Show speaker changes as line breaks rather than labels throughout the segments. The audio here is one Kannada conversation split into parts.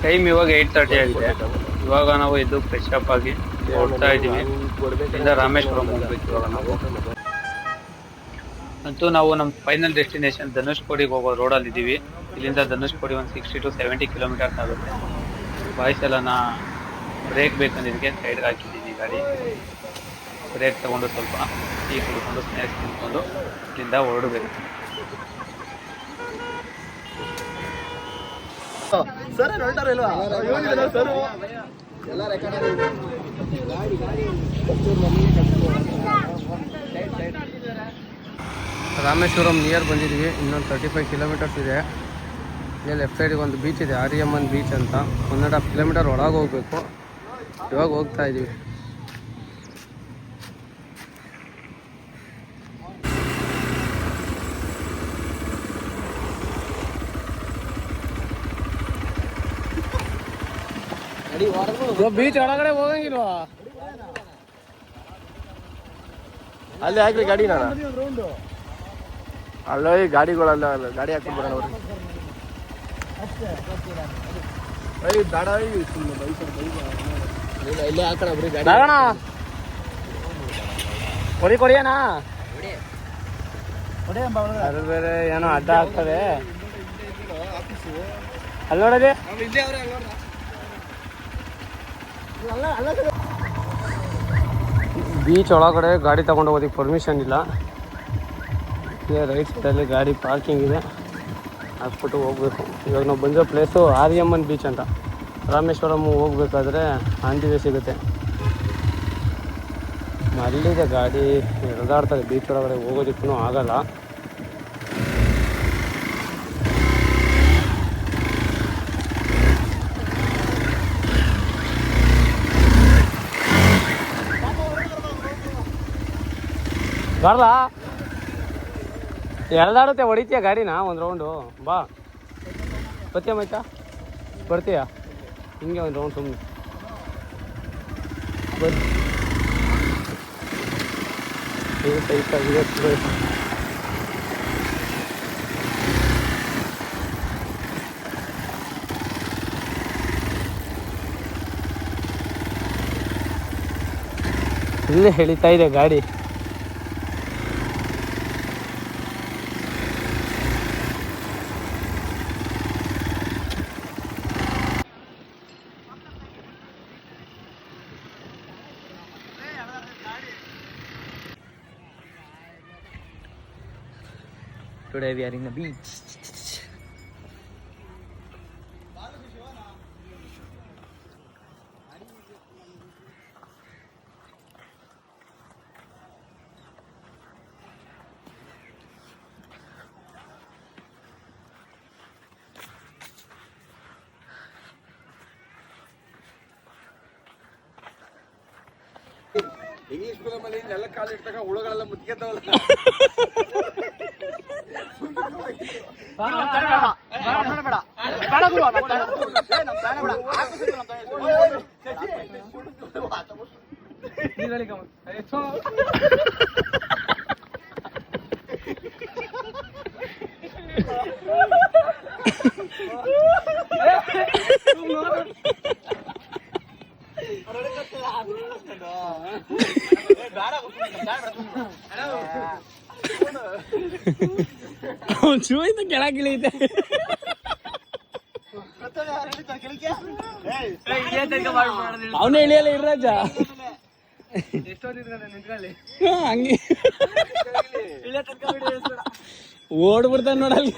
ಟೈಮ್ ಇವಾಗ 8:30 ಆಗಿದೆ. ಇವಾಗ ನಾವು ಎದ್ದು ಫ್ರೆಶ್ ಅಪ್ ಆಗಿ ಹೊರಡ್ತಾ ಇದ್ದೀವಿ. ಇಲ್ಲಿಂದ ರಾಮೇಶ್ವರಂ ಹೋಗ್ಬೇಕು ಇವಾಗ ನಾವು. ಅಂತೂ ನಾವು ನಮ್ಮ ಫೈನಲ್ ಡೆಸ್ಟಿನೇಷನ್ ಧನುಷ್ಕೋಡಿಗೆ ಹೋಗೋ ರೋಡಲ್ಲಿ ಇದ್ದೀವಿ. ಇಲ್ಲಿಂದ ಧನುಷ್ಕೋಡಿ ಒಂದು 60 to 70 ಕಿಲೋಮೀಟರ್ಸ್ ಆಗುತ್ತೆ. ಬಾಯ್ಸ್ ಎಲ್ಲ ಬ್ರೇಕ್ ಬೇಕಂದಿದ್ದಕ್ಕೆ ಸೈಡ್ಗೆ ಹಾಕಿದ್ದೀವಿ ಗಾಡಿ. ಬ್ರೇಕ್ ತಗೊಂಡು ಸ್ವಲ್ಪ ಟೀ ಕುಡ್ಕೊಂಡು ಸ್ನ್ಯಾಕ್ಸ್ ತಿನ್ಕೊಂಡು ಇಲ್ಲಿಂದ ಹೊರಡಬೇಕು. ರಾಮೇಶ್ವರಂ ನಿಯರ್ ಬಂದಿದ್ದೀವಿ. ಇನ್ನೊಂದು 35 ಕಿಲೋಮೀಟರ್ಸ್ ಇದೆ. ಇಲ್ಲಿ ಲೆಫ್ಟ್ ಸೈಡಿಗೆ ಒಂದು ಬೀಚ್ ಇದೆ, ಆರ್ಯಮ್ಮನ್ ಬೀಚ್ ಅಂತ. 1.5 ಕಿಲೋಮೀಟರ್ ಒಳಗೆ ಹೋಗ್ಬೇಕು. ಇವಾಗ ಹೋಗ್ತಾ ಇದ್ದೀವಿ. ಬೀಚ್ ಒಳಗಡೆ ಹೋಗಂಗಿಲ್ವಾ?
ಅಲ್ಲಿ ಹಾಕ್ರಿ ಗಾಡಿ. ನಾನು ಅಲ್ಲೋಗಿ ಗಾಡಿಗಳೆಲ್ಲ ಗಾಡಿ ಹಾಕ್ಬಿಟ್ಟು ಬರೋಣ ಅವ್ರಿಗೆ. ಇಲ್ಲೇ ಹಾಕೋಣ ಬರೀ ಗಾಡಿ.
ಕೊಡಿಯನಾ ಅದು ಬೇರೆ ಏನೋ ಅಡ್ಡ ಆಗ್ತದೆ ಅಲ್ಲಿ ನೋಡೋದೇ. ಬೀಚ್ ಒಳಗಡೆ ಗಾಡಿ ತಗೊಂಡು ಹೋಗೋದಕ್ಕೆ ಪರ್ಮಿಷನ್ ಇಲ್ಲ. ರೈಟ್ ಸೈಡಲ್ಲಿ ಗಾಡಿ ಪಾರ್ಕಿಂಗ್ ಇದೆ, ಹಾಕ್ಬಿಟ್ಟು ಹೋಗ್ಬೇಕು. ಇವಾಗ ನಾವು ಬಂದಿರೋ ಪ್ಲೇಸು ಆರ್ಯಮ್ಮನ್ ಬೀಚ್ ಅಂತ. ರಾಮೇಶ್ವರಂ ಹೋಗ್ಬೇಕಾದ್ರೆ ಆಂದಿವೆ ಸಿಗುತ್ತೆ. ಅಲ್ಲಿದೆ ಗಾಡಿ ಎಳೆದಾಡ್ತಾರೆ. ಬೀಚ್ ಒಳಗಡೆ ಹೋಗೋದಕ್ಕೂ ಆಗಲ್ಲ. ಬರಲ್ಲ, ಎಳೆದಾಡುತ್ತೆ. ಹೊಡಿತೀಯ ಗಾಡಿನ ಒಂದು ರೌಂಡು? ಬಾ ಬರ್ತೀಯ ಮೈತಾ, ಬರ್ತೀಯ? ಹಿಂಗೆ ಒಂದು ರೌಂಡ್ ಸುಮ್ಮನೆ ಬರ್ರಿ. ಇಲ್ಲೇ ಎಳಿತಾ ಇದೆ ಗಾಡಿ.
Today we are in the beach. English ಫಿಲಮಲ್ಲಿ ಎಲ್ಲ ಕಾಲಿಟ್ಟಾಗ ಹುಳುಗಳೆಲ್ಲ ಮುಚ್ಚಿಗೆತ್ತವಲ್ಲ.
ಚೂಯಿಂದ ಕೆಳಗಿಳಿತೆ. ಅವನೇ ಇಳಿಯಲ್ಲ ಇರ್ರಾಜ. ಹಂಗೆ ಓಡ್ಬಿಡ್ತಾನೆ ನೋಡಲ್ಲಿ.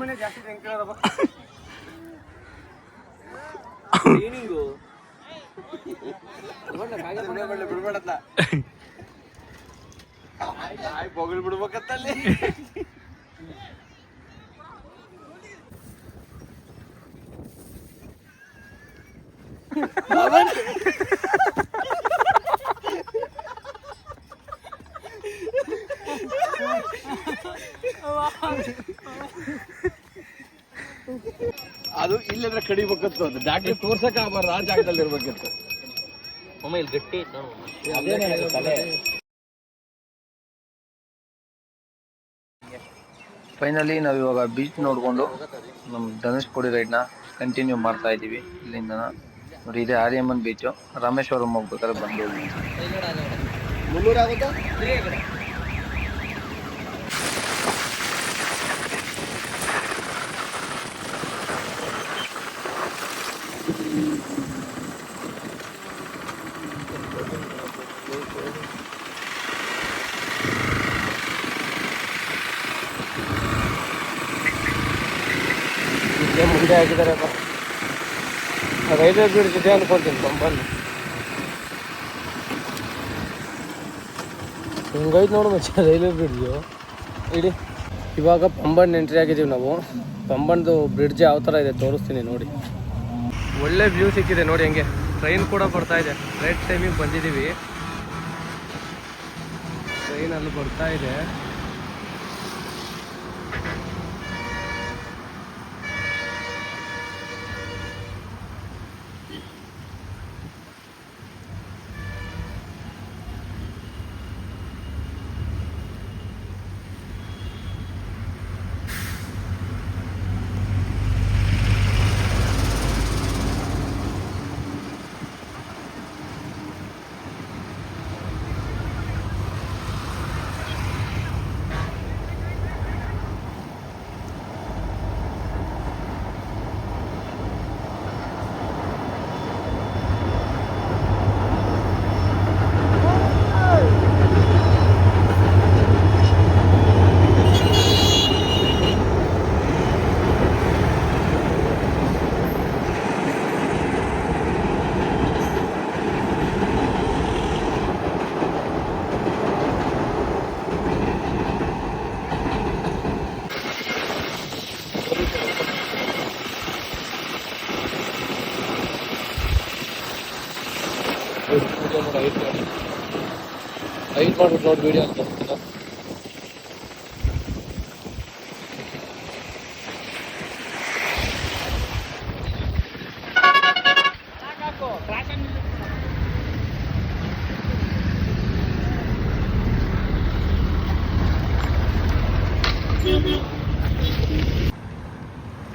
ಮನೆ ಜಾಸ್ತಿ ಬಿಡ್ಬೇಡತ್ತ ಬೊಗಲ್ ಬಿಡ್ಬೇಕತ್ತಲ್ಲಿ.
ಅದು ಇಲ್ಲಿದ್ರೆ ಕಡಿಬೇಕಂತ ಅದು ಡಾಕ್ಟರ್ ತೋರ್ಸಕ್ ಆಗಬಾರ್ದು ಆ ಜಾಗದಲ್ಲಿ ಇರ್ಬೇಕಿತ್ತು.
ಇಲ್ಲಿ ಗಟ್ಟಿ
ಫೈನಲಿ ನಾವು ಇವಾಗ ಬೀಚ್ ನೋಡ್ಕೊಂಡು ನಮ್ಮ ಧನುಷ್ಕೋಡಿ ರೈಡ್ನ ಕಂಟಿನ್ಯೂ ಮಾಡ್ತಾ ಇದ್ದೀವಿ. ಇಲ್ಲಿಂದ ನೋಡಿ ಇದೆ ಆರ್ಯಮನ್ ಬೀಚು. ರಾಮೇಶ್ವರಂ ಹೋಗ್ಬೇಕಾದ್ರೆ ಬಂದು ಹೋಗಿ.
300 ಆಗುತ್ತಾ?
ಮುಂದೆ ಹಾಕಿದಾರಪ್ಪ. ರೈಲ್ವೆ ಬ್ರಿಡ್ಜ್ ಇದೆ ಅನ್ಕೊಳ್ತೀನಿ ಪಂಬನ್. ಹಿಂಗೈತೆ ನೋಡು ಮಚ್ಚ ರೈಲ್ವೆ ಬ್ರಿಡ್ಜು ಇಡಿ. ಇವಾಗ ಪಂಬನ್ ಎಂಟ್ರಿ ಆಗಿದ್ದೀವಿ ನಾವು. ಪಂಬನ್ದು ಬ್ರಿಡ್ಜ್ ಯಾವ ಥರ ಇದೆ ತೋರಿಸ್ತೀನಿ ನೋಡಿ. ಒಳ್ಳೆ ವ್ಯೂ ಸಿಕ್ಕಿದೆ ನೋಡಿ. ಹಂಗೆ ಟ್ರೈನ್ ಕೂಡ ಬರ್ತಾ ಇದೆ. ರೈಟ್ ಟೈಮಿಗೆ ಬಂದಿದ್ದೀವಿ. ಟ್ರೈನ್ ಅಲ್ಲಿ ಬರ್ತಾ ಇದೆ. ಐದು ಮಾಡ್ಬಿಟ್ಟು ನೋಡಿ ವಿಡಿಯೋ ಅಂತ.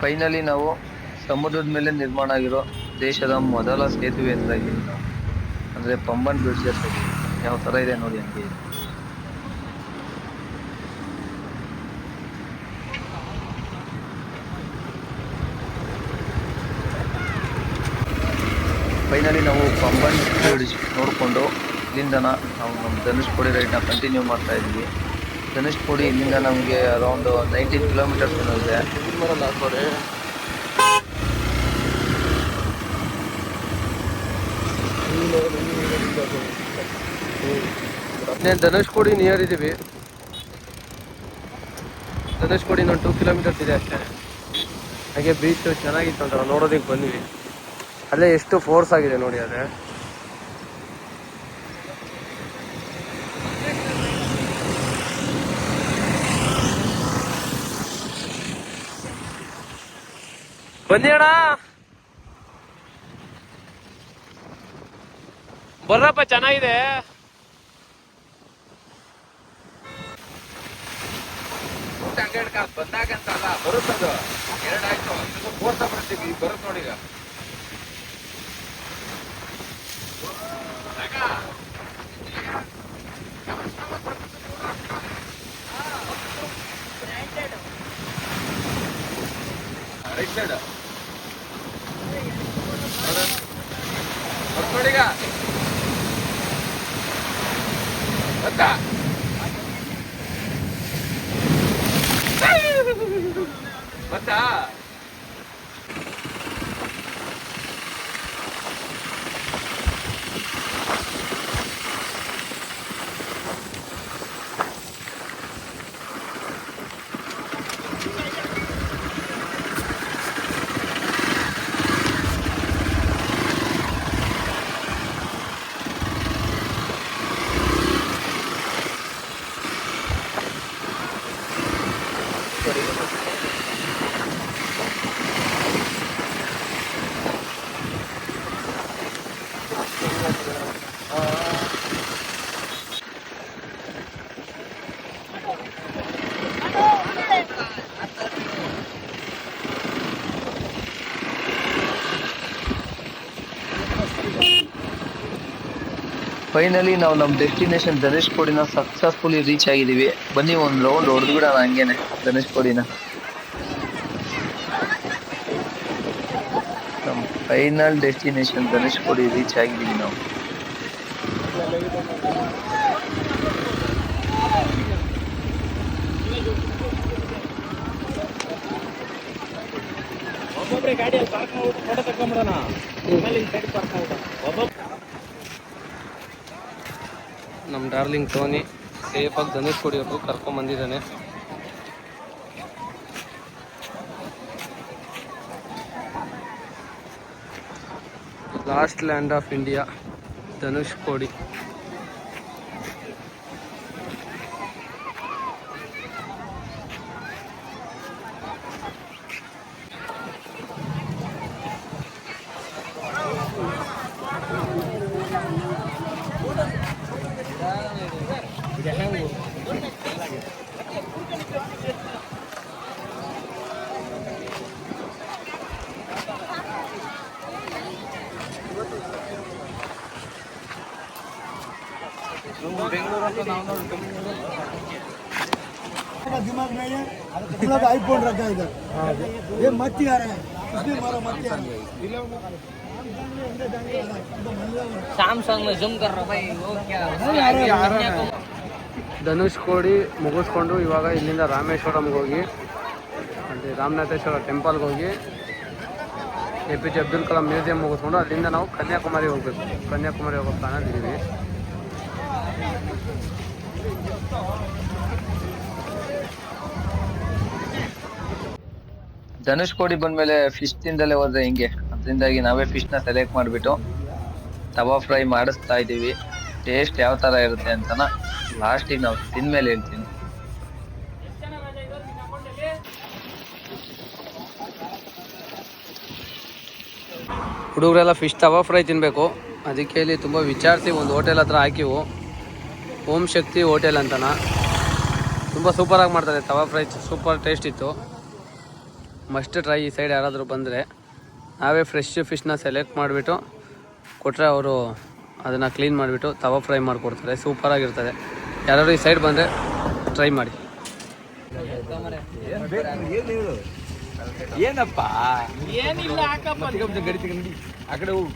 ಫೈನಲಿ ನಾವು ಸಮುದ್ರದ ಮೇಲೆ ನಿರ್ಮಾಣ ಆಗಿರೋ ದೇಶದ ಮೊದಲ ಸೇತುವೆ ಅಂತ ಇದ್ದೀವಿ ನಾವು. ಅಂದರೆ ಪಂಬನ್ ಬ್ರಿಡ್ಜ್ ಅಂತ ಇದೆ. ಯಾವ ಥರ ಇದೆ ನೋಡಿ ಹಂಗೆ. ಫೈನಲಿ ನಾವು ಪಂಬನ್ ಬ್ರಿಡ್ಜ್ ನೋಡಿಕೊಂಡು ಇಲ್ಲಿಂದ ನಾವು ನಮ್ಮ ಧನುಷ್ಕೋಡಿ ರೈಡ್ನ ಕಂಟಿನ್ಯೂ ಮಾಡ್ತಾ ಇದ್ವಿ. ಧನುಷ್ಕೋಡಿ ಇಲ್ಲಿಂದ ನಮಗೆ ಅರೌಂಡ್ 19 ಕಿಲೋಮೀಟರ್ಸ್ ಏನೋ ಇದೆ.
ಧನುಷ್ಕೋಡಿ ನಿಯರ್ ಇದ್ದೀವಿ. ಧನುಷ್ಕೋಡಿ ಒಂದು 2 ಕಿಲೋಮೀಟರ್ಸ್ ಇದೆ ಅಷ್ಟೇ. ಹಾಗೆ ಬೀಚ್ ಚೆನ್ನಾಗಿತ್ತು ಅಂತ ನೋಡೋದಕ್ಕೆ ಬಂದ್ವಿ. ಅಲ್ಲೇ ಎಷ್ಟು ಫೋರ್ಸ್ ಆಗಿದೆ ನೋಡಿ. ಅದೇ ಬನ್ನಿ ಅಣ್ಣ, ಬರ್ರಪ್ಪ, ಚೆನ್ನಾಗಿದೆ.
ಬಂದಾಗಂತಲ್ಲ ಬರುತ್ತದು. ಎರಡಾಯ್ತು ಫೋರ್ಸ ಬರ್ತೀವಿ. ಬರುತ್ತೆ ನೋಡಿ. ಈಗ ರೈಟ್ ಸೈಡ್ ನೋಡಿಗ ಗೊತ್ತಾ ಗೊತ್ತಾ.
ಫೈನಲಿ ನಾವು ನಮ್ಮ ಡೆಸ್ಟಿನೇಷನ್ ಧನುಷ್ಕೋಡಿನ ಸಕ್ಸಸ್ಫುಲಿ ರೀಚ್ ಆಗಿದ್ದೀವಿ. ಬನ್ನಿ ಒಂದು ರೌಂಡ್ ಹೊಡೆದು ಬಿಡೋಣ ಹಂಗೇನೆ ಧನುಷ್ಕೋಡಿನ. ನಮ್ಮ ಫೈನಲ್ ಡೆಸ್ಟಿನೇಷನ್ ಧನುಷ್ಕೋಡಿ ರೀಚ್ ಆಗಿದ್ದೀವಿ ನಾವು.
ನಮ್ಮ ಡಾರ್ಲಿಂಗ್ ಟೋನಿ ಸೇಫಾಗಿ ಧನುಷ್ಕೋಡಿವರೆಗೂ ಕರ್ಕೊಂಬಂದಿದ್ದಾನೆ. Last land of India Dhanushkodi.
दिमाग में है पूरा आईफोन रखा है इधर ये मत ही आ रहा है इसलिए मारा मत ही आ रहा है
सैमसंग में जूम कर रहा भाई वो क्या
ಧನುಷ್ಕೋಡಿ ಮುಗಿಸ್ಕೊಂಡು ಇವಾಗ ಇಲ್ಲಿಂದ ರಾಮೇಶ್ವರಂಗೆ ಹೋಗಿ ಅಲ್ಲಿ ರಾಮನಾಥೇಶ್ವರ ಟೆಂಪಲ್ಗೆ ಹೋಗಿ APJ ಅಬ್ದುಲ್ ಕಲಾಂ ಮ್ಯೂಸಿಯಂ ಮುಗಿಸ್ಕೊಂಡು ಅಲ್ಲಿಂದ ನಾವು ಕನ್ಯಾಕುಮಾರಿ ಹೋಗ್ಬೇಕು. ಕನ್ಯಾಕುಮಾರಿ ಹೋಗೋ ಪ್ಲಾನಲ್ಲಿ ಇದ್ದೀವಿ.
ಧನುಷ್ಕೋಡಿ ಬಂದ್ಮೇಲೆ ಫಿಶ್ ತಿಂದಲೇ ಹೋದ್ರೆ ಹಿಂಗೆ, ಅದರಿಂದಾಗಿ ನಾವೇ ಫಿಶ್ನ ಸೆಲೆಕ್ಟ್ ಮಾಡಿಬಿಟ್ಟು ತವಾ ಫ್ರೈ ಮಾಡಿಸ್ತಾ ಇದ್ದೀವಿ. ಟೇಸ್ಟ್ ಯಾವ ಥರ ಇರುತ್ತೆ ಅಂತನ ಲಾಸ್ಟಿಗೆ ನಾವು ತಿಂದ್ಮೇಲೆ ಹೇಳ್ತೀನಿ.
ಹುಡುಗರೆಲ್ಲ ಫಿಶ್ ತವಾ ಫ್ರೈ ತಿನ್ನಬೇಕು. ಅದಕ್ಕೆ ಇಲ್ಲಿ ತುಂಬ ವಿಚಾರಿಸಿ ಒಂದು ಹೋಟೆಲ್ ಹತ್ರ ಹಾಕಿವು. ಓಂ ಶಕ್ತಿ ಹೋಟೆಲ್ ಅಂತನ ತುಂಬ ಸೂಪರಾಗಿ ಮಾಡ್ತಾರೆ ತವಾ ಫ್ರೈ, ಸೂಪರ್ ಟೇಸ್ಟ್ ಇತ್ತು. Must try. ಈ ಸೈಡ್ ಯಾರಾದರೂ ಬಂದರೆ ನಾವೇ ಫ್ರೆಶ್ ಫಿಶ್ನ ಸೆಲೆಕ್ಟ್ ಮಾಡಿಬಿಟ್ಟು ಕೊಟ್ಟರೆ ಅವರು ಅದನ್ನು ಕ್ಲೀನ್ ಮಾಡಿಬಿಟ್ಟು ತವಾ ಫ್ರೈ ಮಾಡಿಕೊಡ್ತಾರೆ. ಸೂಪರಾಗಿರ್ತದೆ. ಯಾರಾದರೂ ಈ ಸೈಡ್ ಬಂದರೆ ಟ್ರೈ ಮಾಡಿ.
ಏನಪ್ಪ
ಏನಿಲ್ಲ ಹಾಕಪ್ಪ
ಗಡಿ ನಡಿ ಆ ಕಡೆ ಹೋಗು.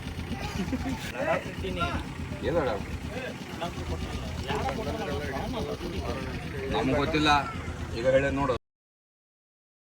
ನಮ್ಗೆ ಗೊತ್ತಿಲ್ಲ ಈಗ ಹೇಳ ನೋಡು.